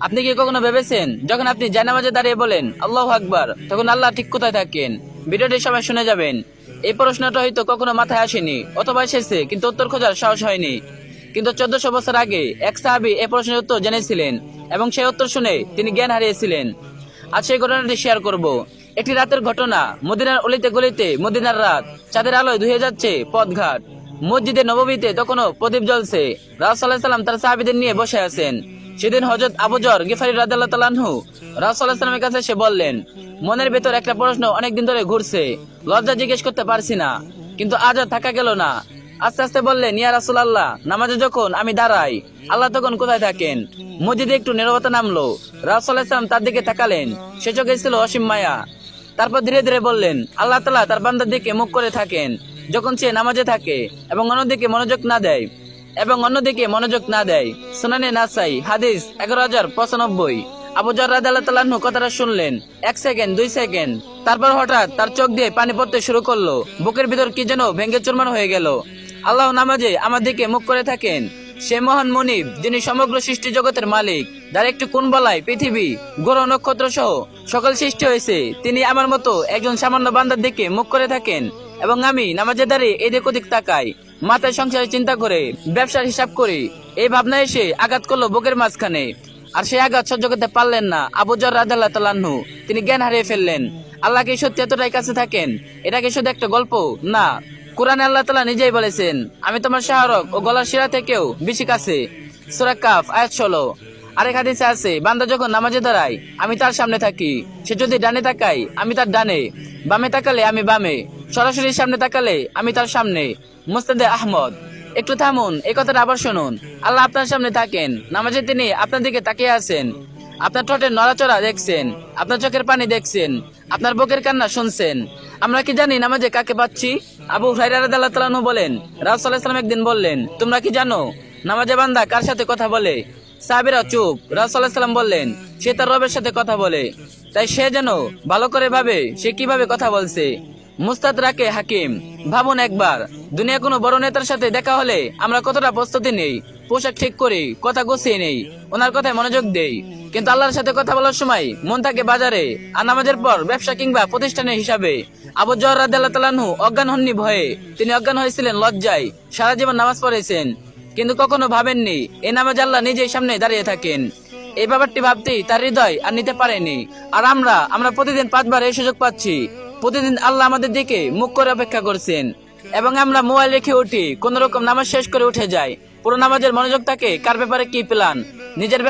আপনি কি কখনো ভেবেছেন যখন আপনি জানামাজে দাঁড়িয়ে বলেন আল্লাহু আকবার, তখন আল্লাহ ঠিক কোথায় থাকেন? ভিডিওটির সময় শুনে যাবেন। এই প্রশ্নটা হয়তো কখনো মাথায় আসেনি, অথবা এসেছে কিন্তু উত্তর খোঁজার সাহস হয়নি। কিন্তু 1400 বছর আগে এক সাহাবী এই প্রশ্নের উত্তর জেনেছিলেন এবং সেই উত্তর শুনে তিনি জ্ঞান হারিয়েছিলেন। আজ সেই ঘটনাটি শেয়ার করব। একটি রাতের ঘটনা। মদিনার অলিতে গলিতে মদিনার রাত, চাঁদের আলোয় ধুয়ে যাচ্ছে পথঘাট। মসজিদে নববীতে তখনও প্রদীপ জ্বলছে। রাসূলুল্লাহ সাল্লাল্লাহু আলাইহি ওয়াসাল্লাম তার সাহাবীদের নিয়ে বসে আছেন। সেদিন হযরত আবু যর গিফারী রাদিয়াল্লাহু তাআলা আনহু রাসূলুল্লাহ সাল্লাল্লাহু আলাইহি ওয়াসাল্লামের কাছে এসে বললেন, মনের ভেতর একটা প্রশ্ন অনেকদিন ধরে ঘুরছে, লজ্জা জিজ্ঞেস করতে পারছি না, কিন্তু আজ আর থাকা গেল না। আস্তে আস্তে বললেন, ইয়া রাসূলুল্লাহ, নামাজে যখন আমি দাঁড়াই আল্লাহ তখন কোথায় থাকেন? মসজিদে একটু নীরবতা নামলো। রাসূলুল্লাহ সাল্লাল্লাহু আলাইহি ওয়াসাল্লাম তার দিকে তাকালেন। সে চোখে ছিল অসীম মায়া। তারপর ধীরে ধীরে বললেন, আল্লাহ তাআলা তার বান্দার দিকে মুখ করে থাকেন যখন সে নামাজে থাকে এবং অন্যদিকে মনোযোগ না দেয়। সুনানে নাসাই, হাদিস 11095। আবু যর রাদিয়াল্লাহু তাআলা আনহু কথাটা শুনলেন। 1 সেকেন্ড, 2 সেকেন্ড, তারপর হঠাৎ তার চোখ দিয়ে পানি পড়তে শুরু করলো। বুকের ভিতর কি যেন ভেঙে চুরমার হয়ে গেল। আল্লাহ নামাজে আমার দিকে মুখ করে থাকেন। সে মহান মুনিব, যিনি সমগ্র সৃষ্টি জগতের মালিক, যার একটি কোন বলায় পৃথিবী, গ্রহ নক্ষত্র সহ সকল সৃষ্টি হয়েছে, তিনি আমার মতো একজন সামান্য বান্দার দিকে মুখ করে থাকেন। এবং আমি নামাজে দাঁড়িয়ে এদিক ওদিক তাকাই, মাথায় সংসারের চিন্তা করে, ব্যবসার হিসাব করি। এই ভাবনা এসে আঘাত করলো বুকের মাঝখানে। আর সেই আঘাত সহ্য করতে পারলেন না আবু যর রাদিয়াল্লাহু তাআলা আনহু। তিনি জ্ঞান হারিয়ে ফেললেন। আল্লাহ কি সত্যি এতটাই কাছে থাকেন? এটা কি শুধু একটা গল্প? না, কুরআনে আল্লাহ তাআলা নিজেই বলেছেন, আমি তোমার শাহরগ ও গলার শিরা থেকেও বেশি কাছে। সূরা কাফ আয়াত 16। আরেক হাদিসে আছে, বান্দা যখন নামাজে দাঁড়ায় আমি তার সামনে থাকি। সে যদি ডানে তাকায় আমি তার ডানে, বামে তাকালে আমি বামে, সরাসরি সামনে তাকালে আমি তার সামনে। মুসনাদে আহমদ। একটু থামুন, এই কথাটা আবার শুনুন। আল্লাহ আপনার সামনে থাকেন, নামাজে তিনি আপনার দিকে তাকিয়ে আছেন। আপনার ঠোঁটের নড়াচড়া দেখছেন, আপনার চোখের পানি দেখছেন, আপনার বুকের কান্না শুনছেন। আমরা কি জানি নামাজে কাকে পাচ্ছি? আবু হুরায়রা রাদিয়াল্লাহু তাআলা আনহু বলেন, রাসূলুল্লাহ সাল্লাল্লাহু আলাইহি ওয়াসাল্লাম একদিন বললেন, তোমরা কি জানো নামাজে বান্দা কার সাথে কথা বলে? সাহাবীরা চুপ। রাসূলুল্লাহ সাল্লাল্লাহু আলাইহি ওয়াসাল্লাম বললেন, সে তার রবের সাথে কথা বলে। তাই সে যেন ভালো করে ভাবে সে কিভাবে কথা বলছে। মুস্তাদরাকে হাকিম। ভাবুন একবার, দুনিয়া কোনো বড় নেতার সাথে দেখা হলে আমরা কতটা প্রস্তুতি নেই, পোশাক ঠিক করি, কথা গুছিয়ে নেই, ওনার কথায় মনোযোগ দেই। কিন্তু আল্লাহর সাথে কথা বলার সময় মন থাকে বাজারে, আর নামাজের পর ব্যবসা কিংবা প্রতিষ্ঠানের হিসাবে। আবু যর রাদিয়াল্লাহু তাআলা আনহু অজ্ঞান হননি ভয়ে, তিনি অজ্ঞান হয়েছিলেন লজ্জায়। সারা জীবন নামাজ পড়েছেন, কিন্তু কখনো ভাবেননি এই নামাজ আল্লাহ নিজেই সামনে দাঁড়িয়ে থাকেন। এই ব্যাপারটি ভাবতেই তার হৃদয় আর নিতে পারেনি। আর আমরা প্রতিদিন 5 বার এই সুযোগ পাচ্ছি। প্রতিদিন আল্লাহ আমাদের দিকে মুখ করে অপেক্ষা করছেন, এবং আমরা মোবাইল রেখে উঠি, কোন রকম নামাজ শেষ করে উঠে যাই। পুরো নামাজের মনোযোগ থাকে কার ব্যাপারে কি প্ল্যান, নিজের